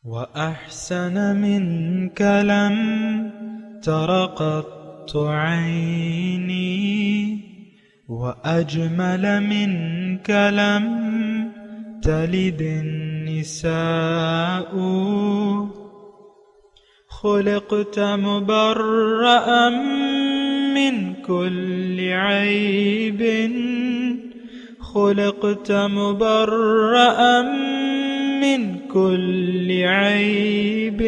وأحسن منك لم تر قط عيني وأجمل منك لم تلد النساء خلقت مبرأ من كل عيب خلقت مبرأ من كل عيب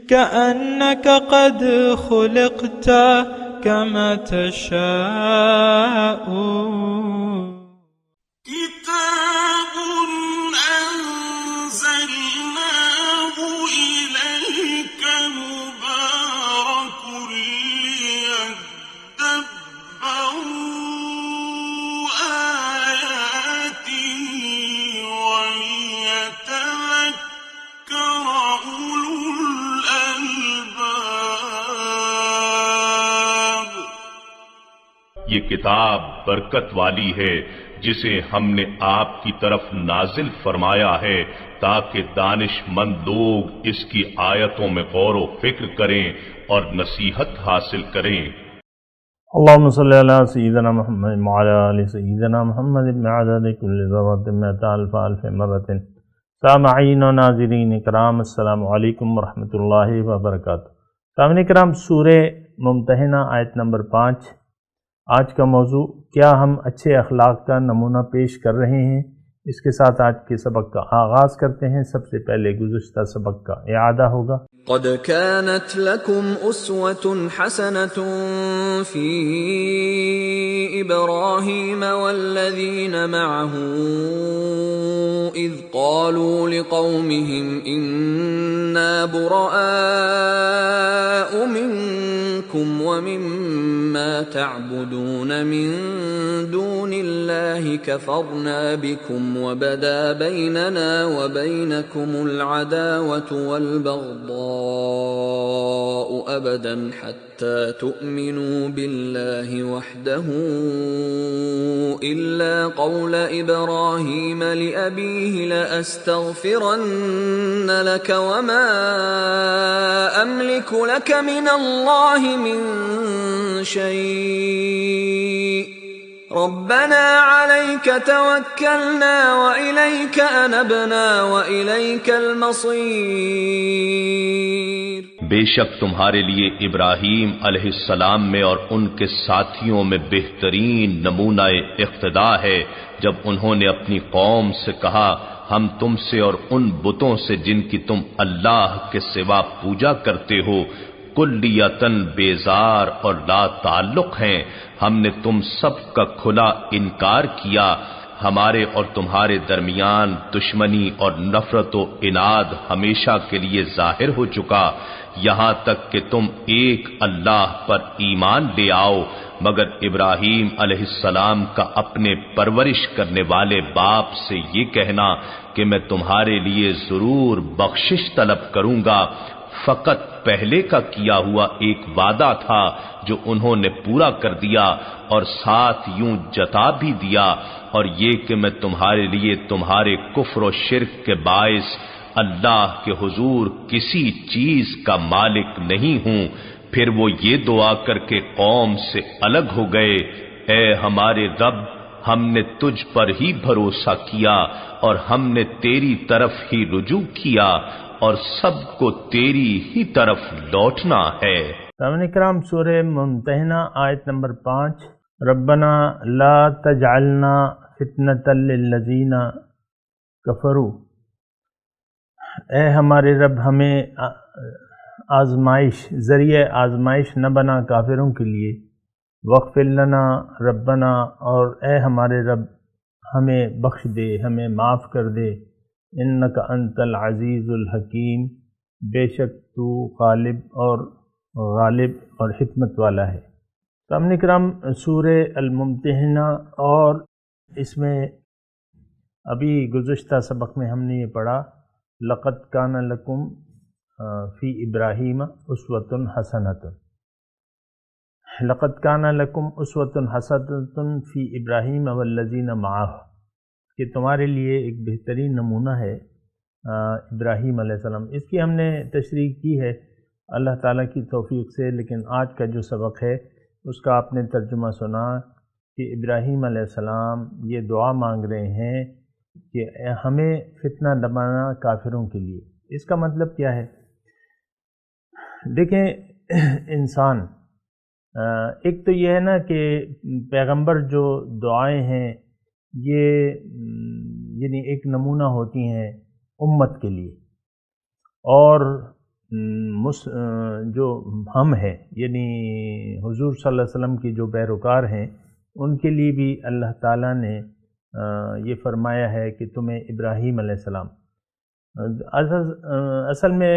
كأنك قد خلقت كما تشاء كتاب أنزلناه إليك مبارك ليدبروا آياته وليتذكر أولو الألباب۔ یہ کتاب برکت والی ہے جسے ہم نے آپ کی طرف نازل فرمایا ہے تاکہ دانش مند لوگ اس کی آیتوں میں غور و فکر کریں اور نصیحت حاصل کریں۔ اللهم صل على سيدنا محمد وعلى آل سيدنا محمد بعدد كل ذرة مئة ألف ألف مرة۔ سامعین و ناظرین اکرام، السلام علیکم ورحمۃ اللہ وبرکاتہ۔ سامعین کرام، سورہ ممتحنہ آیت نمبر 5۔ آج کا موضوع، کیا ہم اچھے اخلاق کا نمونہ پیش کر رہے ہیں؟ اس کے ساتھ آج کے سبق کا آغاز کرتے ہیں۔ سب سے پہلے گزشتہ سبق کا اعادہ ہوگا۔ قد كانت لكم أسوة حسنة في إبراهيم والذين معه إذ قالوا لقومهم إنا براء منكم ومما تعبدون من دون الله كفرنا بكم وبدا بيننا وبينكم العداوة والبغضاء أبدا حتى تؤمنوا بالله وحده إلا قول إبراهيم لأبيه لأستغفرن لك وما أملك لك من الله من شيء ربنا عليك توكلنا وإليك أنبنا وإليك المصير۔ بے شک تمہارے لیے ابراہیم علیہ السلام میں اور ان کے ساتھیوں میں بہترین نمونہ اقتداء ہے جب انہوں نے اپنی قوم سے کہا، ہم تم سے اور ان بتوں سے جن کی تم اللہ کے سوا پوجا کرتے ہو کلیتاً بیزار اور لا تعلق ہیں، ہم نے تم سب کا کھلا انکار کیا، ہمارے اور تمہارے درمیان دشمنی اور نفرت و عناد ہمیشہ کے لیے ظاہر ہو چکا، یہاں تک کہ تم ایک اللہ پر ایمان لے آؤ، مگر ابراہیم علیہ السلام کا اپنے پرورش کرنے والے باپ سے یہ کہنا کہ میں تمہارے لیے ضرور بخشش طلب کروں گا، فقط پہلے کا کیا ہوا ایک وعدہ تھا جو انہوں نے پورا کر دیا، اور ساتھ یوں جتا بھی دیا، اور یہ کہ میں تمہارے لیے تمہارے کفر و شرک کے باعث اللہ کے حضور کسی چیز کا مالک نہیں ہوں۔ پھر وہ یہ دعا کر کے قوم سے الگ ہو گئے، اے ہمارے رب، ہم نے تجھ پر ہی بھروسہ کیا اور ہم نے تیری طرف ہی رجوع کیا اور سب کو تیری ہی طرف لوٹنا ہے۔ سامعین کرام، سورہ ممتحنہ آیت نمبر 5۔ ربنا لا تجعلنا فتنة للذین کفروا، اے ہمارے رب، ہمیں ذریعہ آزمائش نہ بنا کافروں کے لیے، واغفر لنا ربنا، اور اے ہمارے رب ہمیں بخش دے، ہمیں معاف کر دے، انک انت العزیز الحکیم، بے شک تو غالب اور حکمت والا ہے۔ سامعین کرام، سورہ الممتحنہ، اور اس میں ابھی گزشتہ سبق میں ہم نے یہ پڑھا، لقد کان لکم فی ابراہیم اسوۃ حسنۃ، لقد کان لکم اسوۃ حسنۃ فی ابراہیم والذین معہ، کہ تمہارے لیے ایک بہترین نمونہ ہے ابراہیم علیہ السلام، اس کی ہم نے تشریح کی ہے اللہ تعالیٰ کی توفیق سے، لیکن آج کا جو سبق ہے اس کا آپ نے ترجمہ سنا کہ ابراہیم علیہ السلام یہ دعا مانگ رہے ہیں کہ ہمیں فتنہ نہ بنانا کافروں کے لیے۔ اس کا مطلب کیا ہے؟ دیکھیں انسان ایک تو یہ ہے نا کہ پیغمبر جو دعائیں ہیں یہ یعنی ایک نمونہ ہوتی ہیں امت کے لیے، اور جو ہم ہیں یعنی حضور صلی اللہ علیہ وسلم کے جو پیروکار ہیں ان کے لیے بھی اللہ تعالیٰ نے یہ فرمایا ہے کہ تمہیں ابراہیم علیہ السلام، اصل میں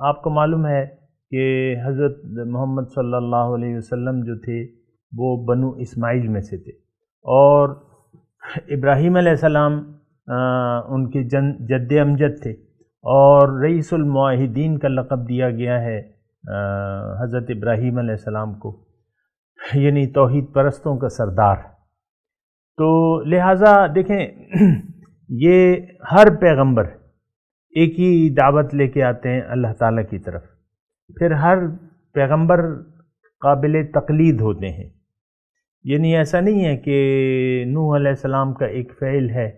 آپ کو معلوم ہے کہ حضرت محمد صلی اللہ علیہ وسلم جو تھے وہ بنو اسماعیل میں سے تھے، اور ابراہیم علیہ السلام ان کے جد امجد تھے، اور رئیس الموحدین کا لقب دیا گیا ہے حضرت ابراہیم علیہ السلام کو، یعنی توحید پرستوں کا سردار۔ تو لہٰذا دیکھیں یہ ہر پیغمبر ایک ہی دعوت لے کے آتے ہیں اللہ تعالیٰ کی طرف، پھر ہر پیغمبر قابل تقلید ہوتے ہیں، یعنی ایسا نہیں ہے کہ نوح علیہ السلام کا ایک فعل ہے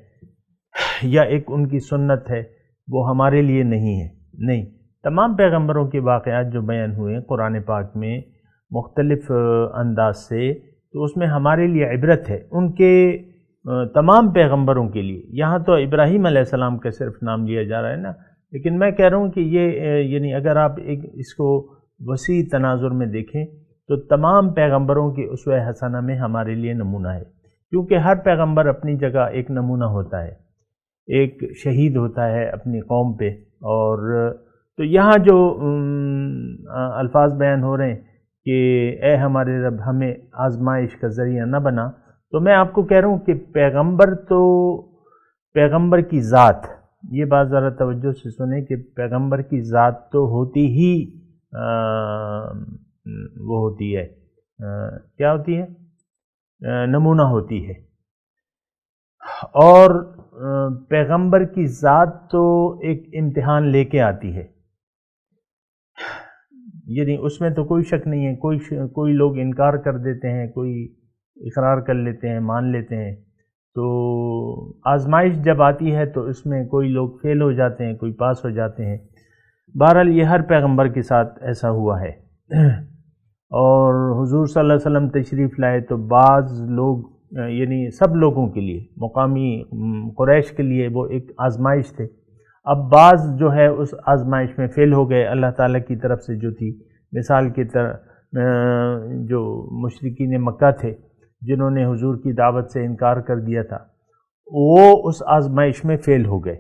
یا ایک ان کی سنت ہے وہ ہمارے لیے نہیں ہے، نہیں، تمام پیغمبروں کے واقعات جو بیان ہوئے ہیں قرآن پاک میں مختلف انداز سے، تو اس میں ہمارے لیے عبرت ہے ان کے تمام پیغمبروں کے لیے۔ یہاں تو ابراہیم علیہ السلام کا صرف نام لیا جا رہا ہے نا، لیکن میں کہہ رہا ہوں کہ یہ یعنی اگر آپ اس کو وسیع تناظر میں دیکھیں تو تمام پیغمبروں کی اسوہ حسنہ میں ہمارے لیے نمونہ ہے، کیونکہ ہر پیغمبر اپنی جگہ ایک نمونہ ہوتا ہے، ایک شہید ہوتا ہے اپنی قوم پہ۔ اور تو یہاں جو الفاظ بیان ہو رہے ہیں کہ اے ہمارے رب ہمیں آزمائش کا ذریعہ نہ بنا، تو میں آپ کو کہہ رہا ہوں کہ پیغمبر کی ذات، یہ بات ذرا توجہ سے سنیں کہ پیغمبر کی ذات تو ہوتی ہی وہ ہوتی ہے، کیا ہوتی ہے؟ نمونہ ہوتی ہے، اور پیغمبر کی ذات تو ایک امتحان لے کے آتی ہے، یعنی اس میں تو کوئی شک نہیں ہے، کوئی لوگ انکار کر دیتے ہیں، کوئی اقرار کر لیتے ہیں، مان لیتے ہیں، تو آزمائش جب آتی ہے تو اس میں کوئی لوگ فیل ہو جاتے ہیں، کوئی پاس ہو جاتے ہیں۔ بہرحال یہ ہر پیغمبر کے ساتھ ایسا ہوا ہے، اور حضور صلی اللہ علیہ وسلم تشریف لائے تو بعض لوگ یعنی سب لوگوں کے لیے، مقامی قریش کے لیے وہ ایک آزمائش تھے، اب بعض جو ہے اس آزمائش میں فیل ہو گئے اللہ تعالیٰ کی طرف سے جو تھی، مثال کی طرح جو مشرکین مکہ تھے جنہوں نے حضور کی دعوت سے انکار کر دیا تھا، وہ اس آزمائش میں فیل ہو گئے،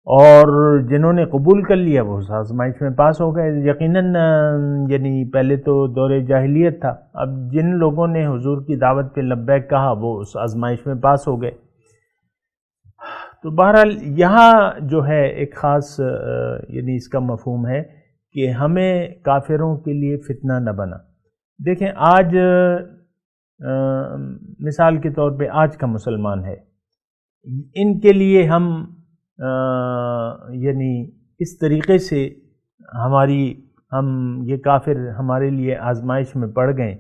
اور جنہوں نے قبول کر لیا وہ اس آزمائش میں پاس ہو گئے۔ یقیناً یعنی پہلے تو دور جاہلیت تھا، اب جن لوگوں نے حضور کی دعوت پہ لبیک کہا وہ اس آزمائش میں پاس ہو گئے۔ تو بہرحال یہاں جو ہے ایک خاص یعنی اس کا مفہوم ہے کہ ہمیں کافروں کے لیے فتنہ نہ بنا۔ دیکھیں آج مثال کے طور پہ آج کا مسلمان ہے، ان کے لیے ہم یعنی اس طریقے سے ہم یہ کافر ہمارے لیے آزمائش میں پڑ گئے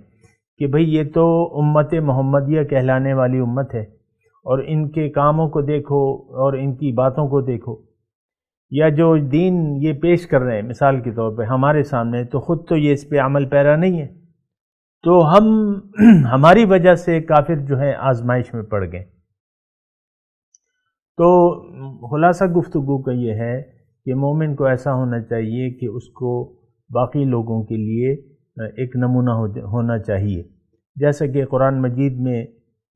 کہ بھئی یہ تو امت محمدیہ کہلانے والی امت ہے، اور ان کے کاموں کو دیکھو اور ان کی باتوں کو دیکھو، یا جو دین یہ پیش کر رہے ہیں مثال کے طور پہ ہمارے سامنے، تو خود تو یہ اس پہ عمل پیرا نہیں ہے، تو ہماری وجہ سے کافر جو ہے آزمائش میں پڑ گئے۔ تو خلاصہ گفتگو کا یہ ہے کہ مومن کو ایسا ہونا چاہیے کہ اس کو باقی لوگوں کے لیے ایک نمونہ ہونا چاہیے، جیسا کہ قرآن مجید میں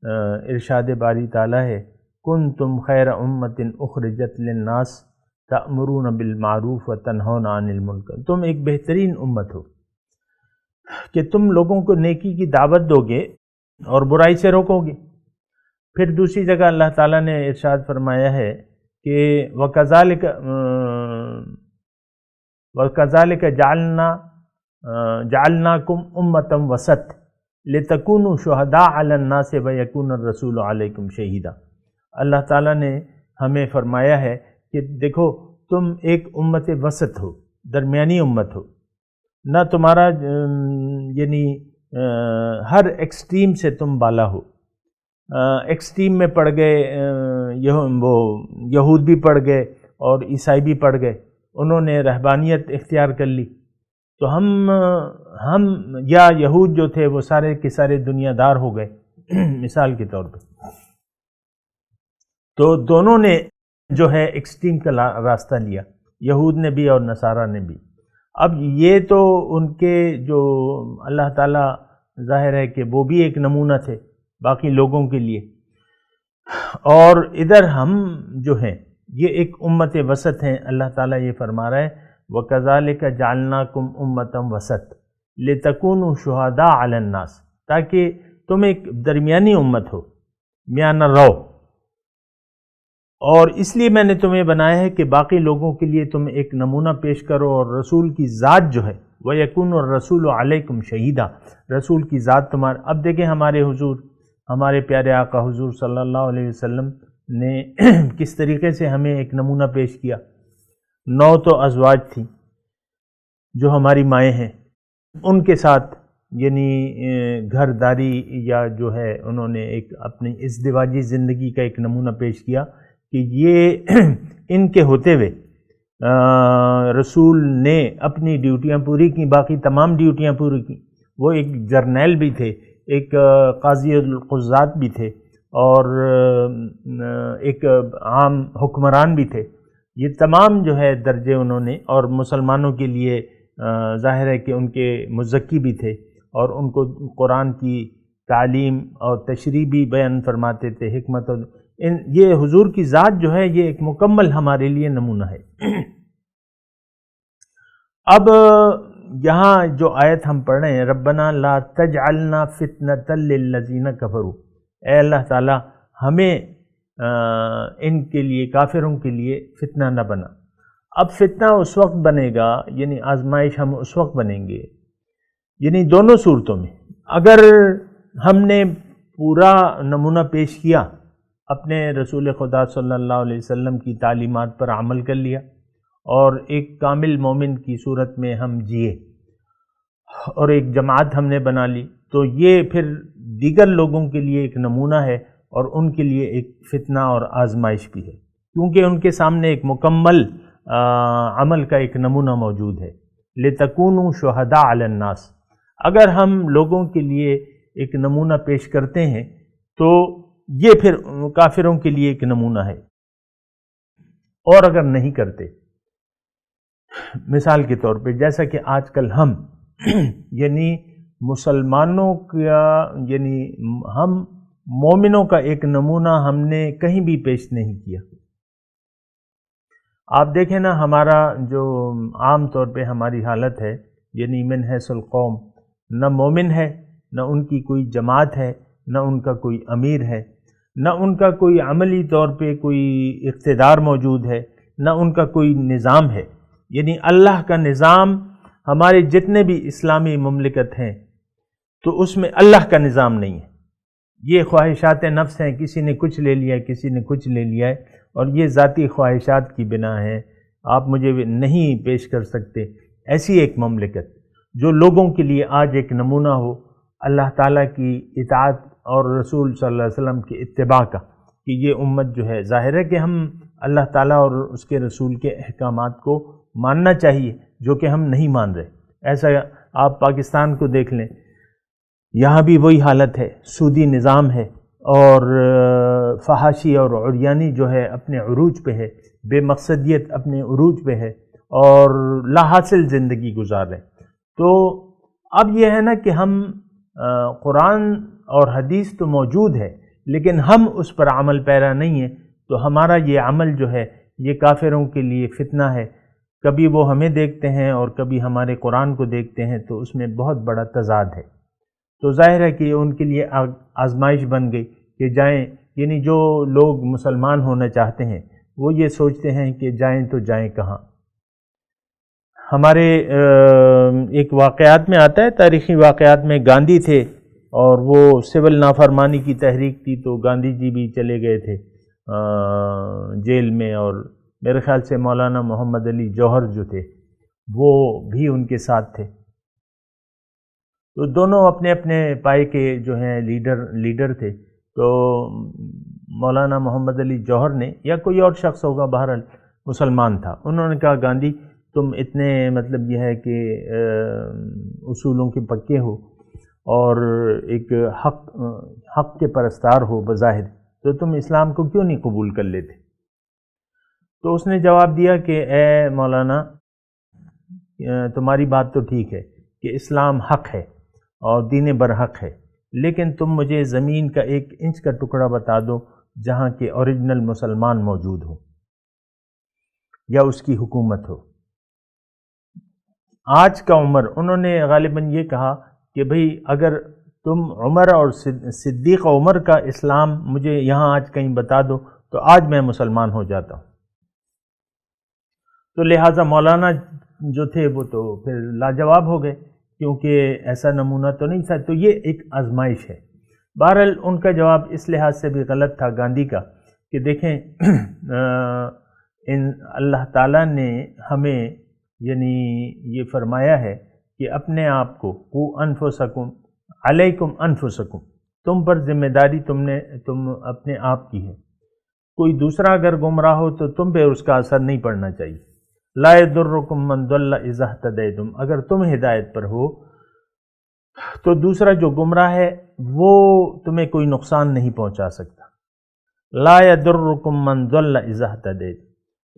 ارشاد باری تعالیٰ ہے، کنتم خیر امت اخرجت للناس تأمرون بالمعروف وتنہون عن المنکر، تم ایک بہترین امت ہو کہ تم لوگوں کو نیکی کی دعوت دو گے اور برائی سے روکو گے۔ پھر دوسری جگہ اللہ تعالیٰ نے ارشاد فرمایا ہے کہ وَكَذَلِكَ جَعَلْنَاكُمْ أُمَّةً وَسَطًا لِتَكُونُوا شُهَدَاءَ عَلَى النَّاسِ وَيَكُونَ الرَّسُولُ عَلَيْكُمْ شَهِيدًا۔ اللہ تعالیٰ نے ہمیں فرمایا ہے کہ دیکھو تم ایک امت وسط ہو، درمیانی امت ہو، نہ تمہارا یعنی ہر ایکسٹریم سے تم بالا ہو. ایکسٹریم میں پڑ گئے وہ یہود بھی پڑ گئے اور عیسائی بھی پڑ گئے، انہوں نے رہبانیت اختیار کر لی. تو ہم یا یہود جو تھے وہ سارے کے سارے دنیا دار ہو گئے مثال کے طور پہ. تو دونوں نے جو ہے ایکسٹریم کا راستہ لیا، یہود نے بھی اور نصارہ نے بھی. اب یہ تو ان کے جو اللہ تعالیٰ ظاہر ہے کہ وہ بھی ایک نمونہ تھے باقی لوگوں کے لیے، اور ادھر ہم جو ہیں یہ ایک امت وسط ہیں. اللہ تعالیٰ یہ فرما رہا ہے وَكَذَلِكَ جَعَلْنَاكُمْ أُمَّةً وَسَطًا لِتَكُونُوا شُهَدَاءَ عَلَى النَّاسِ، تاکہ تم ایک درمیانی امت ہو، میانہ رو. اور اس لیے میں نے تمہیں بنایا ہے کہ باقی لوگوں کے لیے تم ایک نمونہ پیش کرو، اور رسول کی ذات جو ہے وَيَكُونُ الرَّسُولُ عَلَيْكُمْ شَهِيدًا، رسول کی ذات تمہارے. اب دیکھیں ہمارے حضور، ہمارے پیارے آقا حضور صلی اللہ علیہ وسلم نے کس طریقے سے ہمیں ایک نمونہ پیش کیا. 9 تو ازواج تھیں جو ہماری مائیں ہیں، ان کے ساتھ یعنی گھر داری یا جو ہے انہوں نے ایک اپنی ازدواجی زندگی کا ایک نمونہ پیش کیا کہ یہ ان کے ہوتے ہوئے رسول نے اپنی ڈیوٹیاں پوری کی، باقی تمام ڈیوٹیاں پوری کی. وہ ایک جرنیل بھی تھے، ایک قاضی القضات بھی تھے، اور ایک عام حکمران بھی تھے. یہ تمام جو ہے درجے انہوں نے، اور مسلمانوں کے لیے ظاہر ہے کہ ان کے مزکی بھی تھے، اور ان کو قرآن کی تعلیم اور تشریح بھی بیان فرماتے تھے، حکمت. اور یہ حضور کی ذات جو ہے یہ ایک مکمل ہمارے لیے نمونہ ہے. اب یہاں جو آیت ہم پڑھ رہے ہیں ربنا لا تجعلنا فتنۃ للذین کفروا، اے اللہ تعالی ہمیں ان کے لیے، کافروں کے لیے فتنہ نہ بنا. اب فتنہ اس وقت بنے گا، یعنی آزمائش ہم اس وقت بنیں گے، یعنی دونوں صورتوں میں. اگر ہم نے پورا نمونہ پیش کیا، اپنے رسول خدا صلی اللہ علیہ وسلم کی تعلیمات پر عمل کر لیا، اور ایک کامل مومن کی صورت میں ہم جیے، اور ایک جماعت ہم نے بنا لی، تو یہ پھر دیگر لوگوں کے لیے ایک نمونہ ہے، اور ان کے لیے ایک فتنہ اور آزمائش بھی ہے، کیونکہ ان کے سامنے ایک مکمل عمل کا ایک نمونہ موجود ہے. لِتَكُونُوا شُهَدَاءَ عَلَى النَّاسِ، اگر ہم لوگوں کے لیے ایک نمونہ پیش کرتے ہیں تو یہ پھر کافروں کے لیے ایک نمونہ ہے. اور اگر نہیں کرتے، مثال کے طور پہ جیسا کہ آج کل ہم یعنی مسلمانوں کا، یعنی ہم مومنوں کا ایک نمونہ ہم نے کہیں بھی پیش نہیں کیا. آپ دیکھیں نا، ہمارا جو عام طور پہ ہماری حالت ہے، یعنی من حیث القوم، نہ مومن ہے، نہ ان کی کوئی جماعت ہے، نہ ان کا کوئی امیر ہے، نہ ان کا کوئی عملی طور پہ کوئی اقتدار موجود ہے، نہ ان کا کوئی نظام ہے. یعنی اللہ کا نظام، ہمارے جتنے بھی اسلامی مملکت ہیں تو اس میں اللہ کا نظام نہیں ہے. یہ خواہشات نفس ہیں، کسی نے کچھ لے لیا، کسی نے کچھ لے لیا ہے، اور یہ ذاتی خواہشات کی بنا ہے. آپ مجھے نہیں پیش کر سکتے ایسی ایک مملکت جو لوگوں کے لیے آج ایک نمونہ ہو اللہ تعالیٰ کی اطاعت اور رسول صلی اللہ علیہ وسلم کی اتباع کا، کہ یہ امت جو ہے، ظاہر ہے کہ ہم اللہ تعالیٰ اور اس کے رسول کے احکامات کو ماننا چاہیے، جو کہ ہم نہیں مان رہے. ایسا آپ پاکستان کو دیکھ لیں، یہاں بھی وہی حالت ہے، سودی نظام ہے، اور فحاشی اور عریانی جو ہے اپنے عروج پہ ہے، بے مقصدیت اپنے عروج پہ ہے، اور لا حاصل زندگی گزار رہے ہیں. تو اب یہ ہے نا کہ ہم قرآن اور حدیث تو موجود ہے، لیکن ہم اس پر عمل پیرا نہیں ہیں، تو ہمارا یہ عمل جو ہے یہ کافروں کے لیے فتنہ ہے. کبھی وہ ہمیں دیکھتے ہیں اور کبھی ہمارے قرآن کو دیکھتے ہیں، تو اس میں بہت بڑا تضاد ہے. تو ظاہر ہے کہ ان کے لیے آزمائش بن گئی کہ جائیں، یعنی جو لوگ مسلمان ہونا چاہتے ہیں وہ یہ سوچتے ہیں کہ جائیں تو جائیں کہاں. ہمارے ایک واقعات میں آتا ہے، تاریخی واقعات میں، گاندھی تھے اور وہ سول نافرمانی کی تحریک تھی، تو گاندھی جی بھی چلے گئے تھے جیل میں، اور میرے خیال سے مولانا محمد علی جوہر جو تھے وہ بھی ان کے ساتھ تھے. تو دونوں اپنے اپنے پائے کے جو ہیں لیڈر تھے. تو مولانا محمد علی جوہر نے یا کوئی اور شخص ہوگا، بہرحال مسلمان تھا، انہوں نے کہا گاندھی تم اتنے مطلب یہ ہے کہ اصولوں کے پکے ہو اور ایک حق کے پرستار ہو بظاہر، تو تم اسلام کو کیوں نہیں قبول کر لیتے؟ تو اس نے جواب دیا کہ اے مولانا، تمہاری بات تو ٹھیک ہے کہ اسلام حق ہے اور دین برحق ہے، لیکن تم مجھے زمین کا 1 انچ کا ٹکڑا بتا دو جہاں کے اوریجنل مسلمان موجود ہو یا اس کی حکومت ہو. آج کا عمر، انہوں نے غالباً یہ کہا کہ بھئی اگر تم عمر اور صدیق عمر کا اسلام مجھے یہاں آج کہیں بتا دو تو آج میں مسلمان ہو جاتا ہوں. تو لہٰذا مولانا جو تھے وہ تو پھر لاجواب ہو گئے، کیونکہ ایسا نمونہ تو نہیں تھا. تو یہ ایک آزمائش ہے. بہرحال ان کا جواب اس لحاظ سے بھی غلط تھا گاندھی کا کہ دیکھیں اللہ تعالیٰ نے ہمیں یعنی یہ فرمایا ہے کہ اپنے آپ کو قو انفسکم علیکم انفسکم، تم پر ذمہ داری تم اپنے آپ کی ہے. کوئی دوسرا اگر گمراہ ہو تو تم پہ اس کا اثر نہیں پڑنا چاہیے. لا یضرکم من ضل اذا اہتدیتم، اگر تم ہدایت پر ہو تو دوسرا جو گمراہ ہے وہ تمہیں کوئی نقصان نہیں پہنچا سکتا. لا یضرکم من ضل اذا اہتدیتم.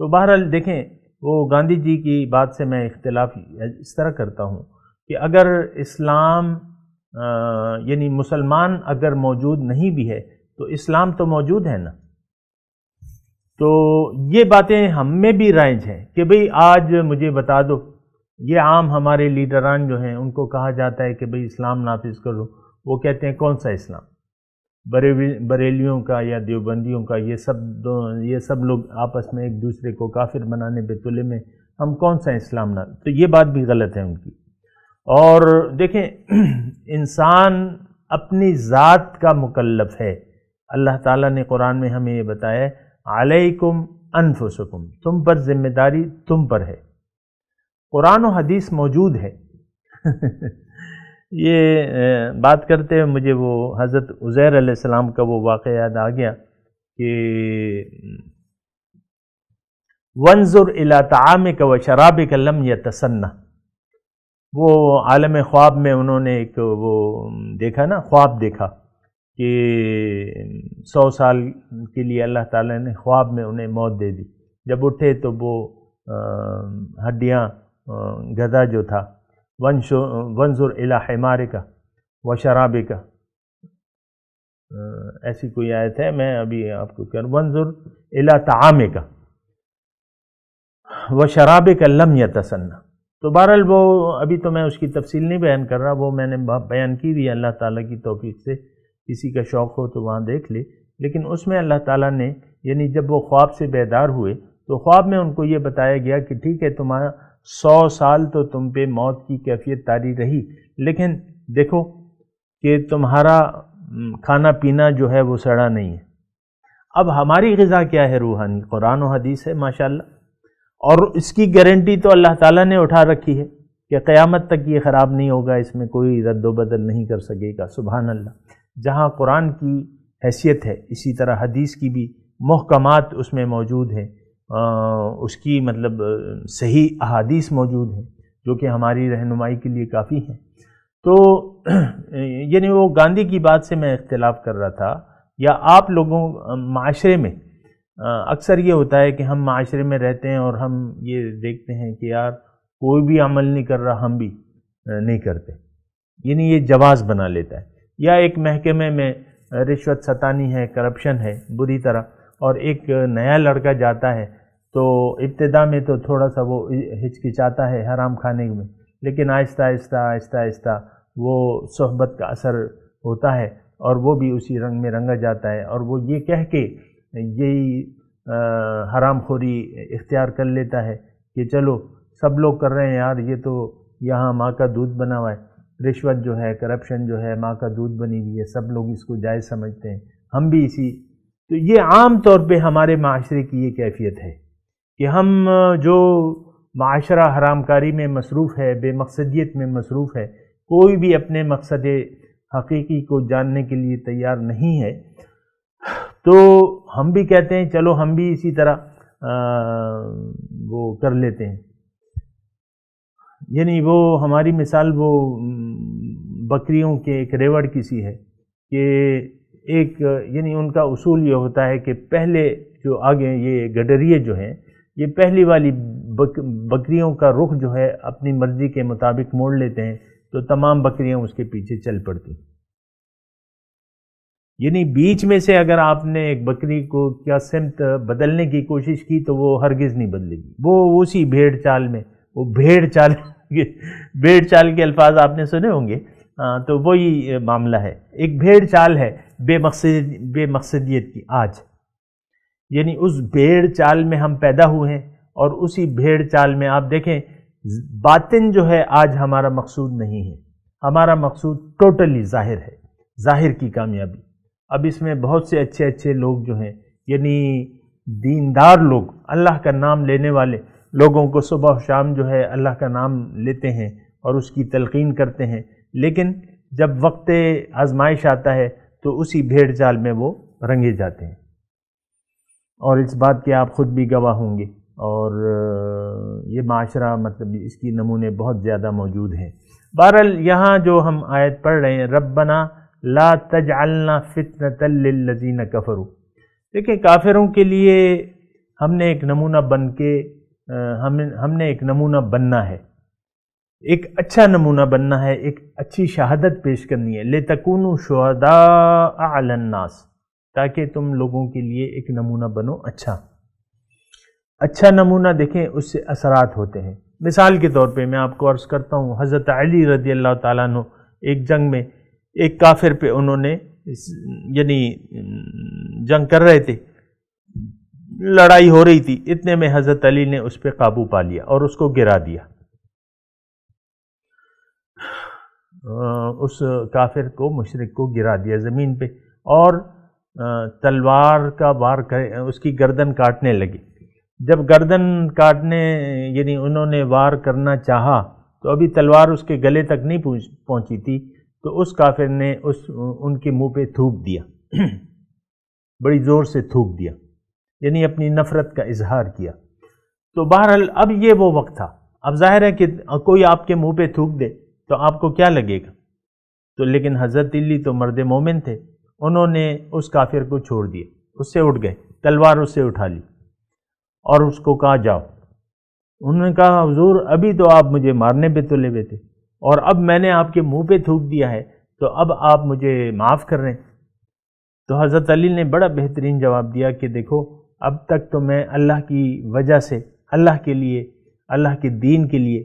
تو بہرحال دیکھیں وہ گاندھی جی کی بات سے میں اختلاف اس طرح کرتا ہوں کہ اگر اسلام یعنی مسلمان اگر موجود نہیں بھی ہے تو اسلام تو موجود ہے نا. تو یہ باتیں ہم میں بھی رائج ہیں کہ بھئی آج مجھے بتا دو. یہ عام ہمارے لیڈران جو ہیں ان کو کہا جاتا ہے کہ بھئی اسلام نافذ کرو، وہ کہتے ہیں کون سا اسلام؟ بریلیوں کا یا دیوبندیوں کا، یہ سب لوگ آپس میں ایک دوسرے کو کافر بنانے پہ تلے میں، ہم کون سا اسلام نہ. تو یہ بات بھی غلط ہے ان کی. اور دیکھیں انسان اپنی ذات کا مکلف ہے. اللہ تعالیٰ نے قرآن میں ہمیں یہ بتایا ہے علیکم انفسکم، تم پر ذمہ داری تم پر ہے. قرآن و حدیث موجود ہے. یہ بات کرتے ہوئے مجھے وہ حضرت عزیر علیہ السلام کا وہ واقعہ یاد آ گیا کہ وانظر الی طعامک و شرابک لم یتسنہ. وہ عالم خواب میں انہوں نے ایک وہ دیکھا نا، خواب دیکھا کہ 100 سال کے لیے اللہ تعالیٰ نے خواب میں انہیں موت دے دی. جب اٹھے تو وہ ہڈیاں گدھا جو تھا، وانظر الی حمارک و شرابک، ایسی کوئی آیت ہے، میں ابھی آپ کو کہہ رہا ہوں، وانظر الی طعامک و شرابک لم یتسنہ. تو بہرحال وہ ابھی تو میں اس کی تفصیل نہیں بیان کر رہا، وہ میں نے بیان کی بھی اللہ تعالیٰ کی توفیق سے، کسی کا شوق ہو تو وہاں دیکھ لے. لیکن اس میں اللہ تعالیٰ نے یعنی جب وہ خواب سے بیدار ہوئے تو خواب میں ان کو یہ بتایا گیا کہ ٹھیک ہے تمہارا 100 سال تو تم پہ موت کی کیفیت طاری رہی، لیکن دیکھو کہ تمہارا کھانا پینا جو ہے وہ سڑا نہیں ہے. اب ہماری غذا کیا ہے؟ روحانی قرآن و حدیث ہے ماشاءاللہ، اور اس کی گارنٹی تو اللہ تعالیٰ نے اٹھا رکھی ہے کہ قیامت تک یہ خراب نہیں ہوگا، اس میں کوئی رد و بدل نہیں کر سکے گا. سبحان اللہ. جہاں قرآن کی حیثیت ہے اسی طرح حدیث کی بھی محکمات اس میں موجود ہیں، اس کی مطلب صحیح احادیث موجود ہیں جو کہ ہماری رہنمائی کے لیے کافی ہیں. تو یعنی وہ گاندھی کی بات سے میں اختلاف کر رہا تھا. یا آپ لوگوں معاشرے میں اکثر یہ ہوتا ہے کہ ہم معاشرے میں رہتے ہیں اور ہم یہ دیکھتے ہیں کہ یار کوئی بھی عمل نہیں کر رہا، ہم بھی نہیں کرتے، یعنی یہ جواز بنا لیتا ہے. یا ایک محکمے میں رشوت ستانی ہے، کرپشن ہے بری طرح، اور ایک نیا لڑکا جاتا ہے تو ابتدا میں تو تھوڑا سا وہ ہچکچاتا ہے حرام کھانے میں، لیکن آہستہ آہستہ آہستہ آہستہ وہ صحبت کا اثر ہوتا ہے اور وہ بھی اسی رنگ میں رنگا جاتا ہے، اور وہ یہ کہہ کے یہی حرام خوری اختیار کر لیتا ہے کہ چلو سب لوگ کر رہے ہیں یار، یہ تو یہاں ماں کا دودھ بنا ہوا ہے. رشوت جو ہے، کرپشن جو ہے، ماں کا دودھ بنی ہوئی ہے، سب لوگ اس کو جائز سمجھتے ہیں، ہم بھی اسی. تو یہ عام طور پہ ہمارے معاشرے کی یہ کیفیت ہے کہ ہم جو معاشرہ حرام کاری میں مصروف ہے، بے مقصدیت میں مصروف ہے، کوئی بھی اپنے مقصد حقیقی کو جاننے کے لیے تیار نہیں ہے، تو ہم بھی کہتے ہیں چلو ہم بھی اسی طرح وہ کر لیتے ہیں. یعنی وہ ہماری مثال وہ بکریوں کے ایک ریوڑ کی سی ہے کہ ایک یعنی ان کا اصول یہ ہوتا ہے کہ پہلے جو آگے یہ گڈریے جو ہیں یہ پہلی والی بکریوں کا رخ جو ہے اپنی مرضی کے مطابق موڑ لیتے ہیں تو تمام بکریاں اس کے پیچھے چل پڑتی. یعنی بیچ میں سے اگر آپ نے ایک بکری کو کیا سمت بدلنے کی کوشش کی تو وہ ہرگز نہیں بدلے گی، وہ اسی بھیڑ چال میں، وہ بھیڑ چال کے الفاظ آپ نے سنے ہوں گے، تو وہی معاملہ ہے. ایک بھیڑ چال ہے بے مقصدیت کی آج، یعنی اس بھیڑ چال میں ہم پیدا ہوئے ہیں اور اسی بھیڑ چال میں آپ دیکھیں باطن جو ہے آج ہمارا مقصود نہیں ہے، ہمارا مقصود ٹوٹلی ظاہر ہے، ظاہر کی کامیابی. اب اس میں بہت سے اچھے لوگ جو ہیں یعنی دیندار لوگ، اللہ کا نام لینے والے لوگوں کو صبح و شام جو ہے اللہ کا نام لیتے ہیں اور اس کی تلقین کرتے ہیں، لیکن جب وقت آزمائش آتا ہے تو اسی بھیڑ چال میں وہ رنگے جاتے ہیں. اور اس بات کے آپ خود بھی گواہ ہوں گے، اور یہ معاشرہ مطلب اس کی نمونے بہت زیادہ موجود ہیں. بہرحال یہاں جو ہم آیت پڑھ رہے ہیں ربنا لا تجعلنا فتنة للذین کفروا، دیکھیں کافروں کے لیے ہم نے ایک نمونہ بن کے ہم نے ایک نمونہ بننا ہے، ایک اچھا نمونہ بننا ہے، ایک اچھی شہادت پیش کرنی ہے. لِتَكُونُوا شُهَدَاءَ عَلَى النَّاسِ، تاکہ تم لوگوں کے لیے ایک نمونہ بنو. اچھا نمونہ دیکھیں اس سے اثرات ہوتے ہیں. مثال کے طور پہ میں آپ کو عرض کرتا ہوں، حضرت علی رضی اللہ تعالیٰ عنہ ایک جنگ میں ایک کافر پہ انہوں نے یعنی جنگ کر رہے تھے، لڑائی ہو رہی تھی، اتنے میں حضرت علی نے اس پہ قابو پا لیا اور اس کو گرا دیا. اس کافر کو، مشرک کو گرا دیا زمین پہ اور تلوار کا وار کرے، اس کی گردن کاٹنے لگے. جب گردن کاٹنے یعنی انہوں نے وار کرنا چاہا تو ابھی تلوار اس کے گلے تک نہیں پہنچی تھی، تو اس کافر نے ان کے منہ پہ تھوک دیا، بڑی زور سے تھوک دیا، یعنی اپنی نفرت کا اظہار کیا. تو بہرحال اب یہ وہ وقت تھا، اب ظاہر ہے کہ کوئی آپ کے منہ پہ تھوک دے تو آپ کو کیا لگے گا. تو لیکن حضرت علی تو مرد مومن تھے، انہوں نے اس کافر کو چھوڑ دیا، اس سے اٹھ گئے، تلوار اس سے اٹھا لی اور اس کو کہا جاؤ. انہوں نے کہا حضور ابھی تو آپ مجھے مارنے پہ تلے ہوئے تھے اور اب میں نے آپ کے منہ پہ تھوک دیا ہے تو اب آپ مجھے معاف کر رہے ہیں. تو حضرت علی نے بڑا بہترین جواب دیا کہ دیکھو اب تک تو میں اللہ کی وجہ سے، اللہ کے لیے، اللہ کے دین کے لیے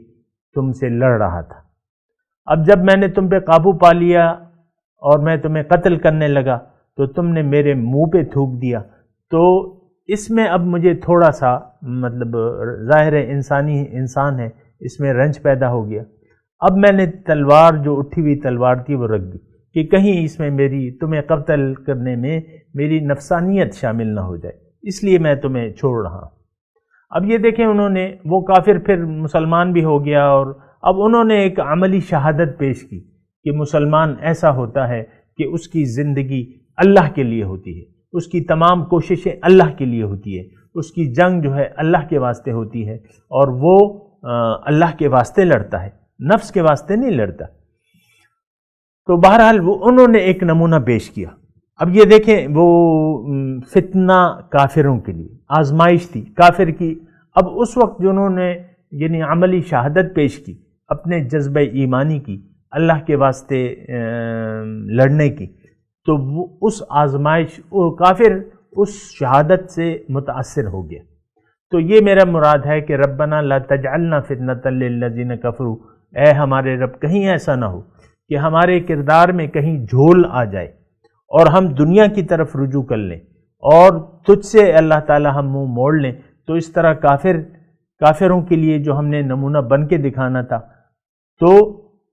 تم سے لڑ رہا تھا. اب جب میں نے تم پہ قابو پا لیا اور میں تمہیں قتل کرنے لگا تو تم نے میرے منہ پہ تھوک دیا. تو اس میں اب مجھے تھوڑا سا مطلب ظاہر ہے انسان ہے، اس میں رنج پیدا ہو گیا. اب میں نے تلوار جو اٹھی ہوئی تلوار تھی وہ رکھ دی کہ کہیں اس میں تمہیں قتل کرنے میں میری نفسانیت شامل نہ ہو جائے، اس لیے میں تمہیں چھوڑ رہا ہوں. اب یہ دیکھیں انہوں نے، وہ کافر پھر مسلمان بھی ہو گیا اور اب انہوں نے ایک عملی شہادت پیش کی کہ مسلمان ایسا ہوتا ہے کہ اس کی زندگی اللہ کے لیے ہوتی ہے، اس کی تمام کوششیں اللہ کے لیے ہوتی ہے، اس کی جنگ جو ہے اللہ کے واسطے ہوتی ہے اور وہ اللہ کے واسطے لڑتا ہے، نفس کے واسطے نہیں لڑتا. تو بہرحال وہ انہوں نے ایک نمونہ پیش کیا. اب یہ دیکھیں وہ فتنہ کافروں کے لیے آزمائش تھی کافر کی. اب اس وقت جو انہوں نے یعنی عملی شہادت پیش کی، اپنے جذبہ ایمانی کی، اللہ کے واسطے لڑنے کی، تو وہ اس آزمائش کافر اس شہادت سے متاثر ہو گیا. تو یہ میرا مراد ہے کہ ربنا لا تجعلنا فتنة للذین کفروا، اے ہمارے رب کہیں ایسا نہ ہو کہ ہمارے کردار میں کہیں جھول آ جائے اور ہم دنیا کی طرف رجوع کر لیں اور تجھ سے اللہ تعالی ہم منہ موڑ لیں. تو اس طرح کافروں کے لیے جو ہم نے نمونہ بن کے دکھانا تھا تو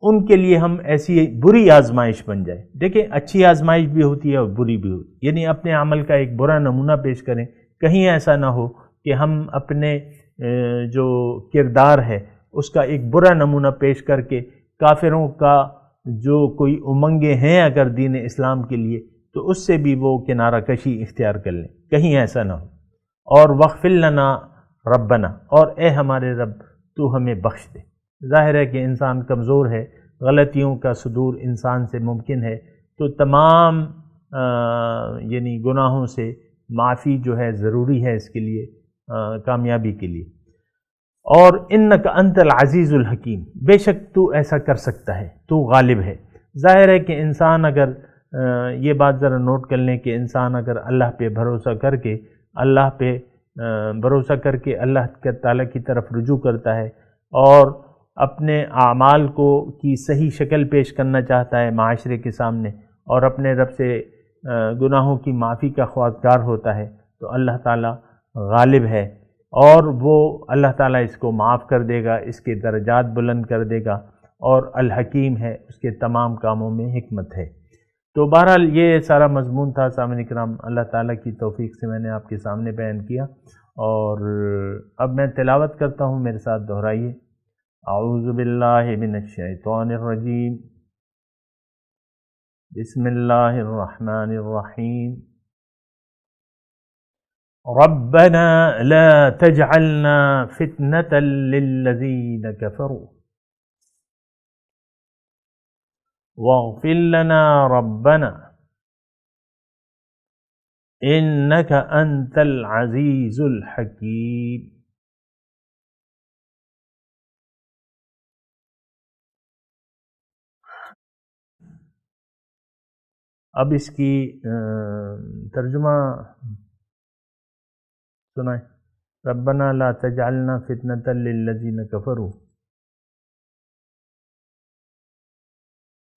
ان کے لیے ہم ایسی بری آزمائش بن جائے. دیکھیں اچھی آزمائش بھی ہوتی ہے اور بری بھی ہوتی ہے، یعنی اپنے عمل کا ایک برا نمونہ پیش کریں، کہیں ایسا نہ ہو کہ ہم اپنے جو کردار ہے اس کا ایک برا نمونہ پیش کر کے کافروں کا جو کوئی امنگیں ہیں اگر دین اسلام کے لیے تو اس سے بھی وہ کنارہ کشی اختیار کر لیں، کہیں ایسا نہ ہو۔ اور وَاغْفِرْ لَنَا رَبَّنَا، اور اے ہمارے رب تو ہمیں بخش دے۔ ظاہر ہے کہ انسان کمزور ہے، غلطیوں کا صدور انسان سے ممکن ہے، تو تمام یعنی گناہوں سے معافی جو ہے ضروری ہے اس کے لیے کامیابی کے لیے۔ اور انک انت العزیز الحکیم، بے شک تو ایسا کر سکتا ہے، تو غالب ہے۔ ظاہر ہے کہ انسان اگر یہ بات ذرا نوٹ کر لیں کہ انسان اگر اللہ پہ بھروسہ کر کے اللہ تعالیٰ کی طرف رجوع کرتا ہے اور اپنے اعمال کی صحیح شکل پیش کرنا چاہتا ہے معاشرے کے سامنے اور اپنے رب سے گناہوں کی معافی کا خواستگار ہوتا ہے تو اللہ تعالیٰ غالب ہے اور وہ اللہ تعالیٰ اس کو معاف کر دے گا، اس کے درجات بلند کر دے گا، اور الحکیم ہے، اس کے تمام کاموں میں حکمت ہے۔ تو بہرحال یہ سارا مضمون تھا سامعین کرام، اللہ تعالیٰ کی توفیق سے میں نے آپ کے سامنے بیان کیا، اور اب میں تلاوت کرتا ہوں، میرے ساتھ دہرائیے۔ اعوذ باللہ من الشیطان الرجیم، بسم اللہ الرحمن الرحیم۔ ربنا لا تجعلنا فتنة للذین کفروا واغفر لنا ربنا انك انت العزیز الحکیم۔ اب اس کی ترجمہ سنائیں۔ ربنا لا تجعلنا فتنة للذین کفروا،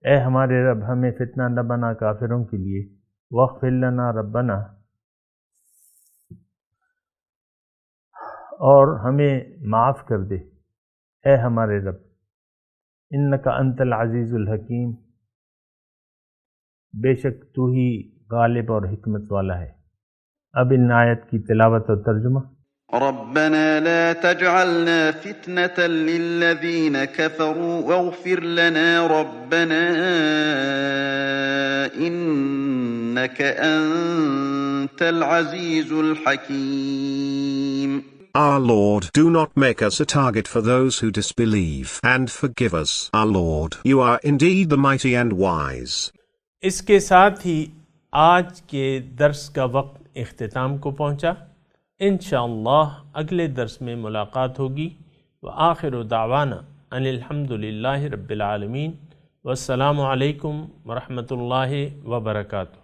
اے ہمارے رب ہمیں فتنہ نہ بنا کافروں کے لیے، واغفر لنا ربنا، اور ہمیں معاف کر دے اے ہمارے رب، انک انت العزیز الحکیم، بے شک تو ہی غالب اور حکمت والا ہے۔ اب ان آیت کی تلاوت اور ترجمہ۔ ربنا لا تجعلنا فتنة للذين كفروا واغفر لنا ربنا إنك أنت العزيز الحكيم۔ Our Lord, do not make us a target for those who disbelieve, and forgive us, our Lord, you are indeed the mighty and wise۔ اس کے ساتھ ہی آج کے درس کا وقت اختتام کو پہنچا۔ انشاءاللہ اگلے درس میں ملاقات ہوگی۔ وآخر دعوانا ان الحمدللہ رب العالمین، والسلام علیکم ورحمۃ اللہ وبرکاتہ۔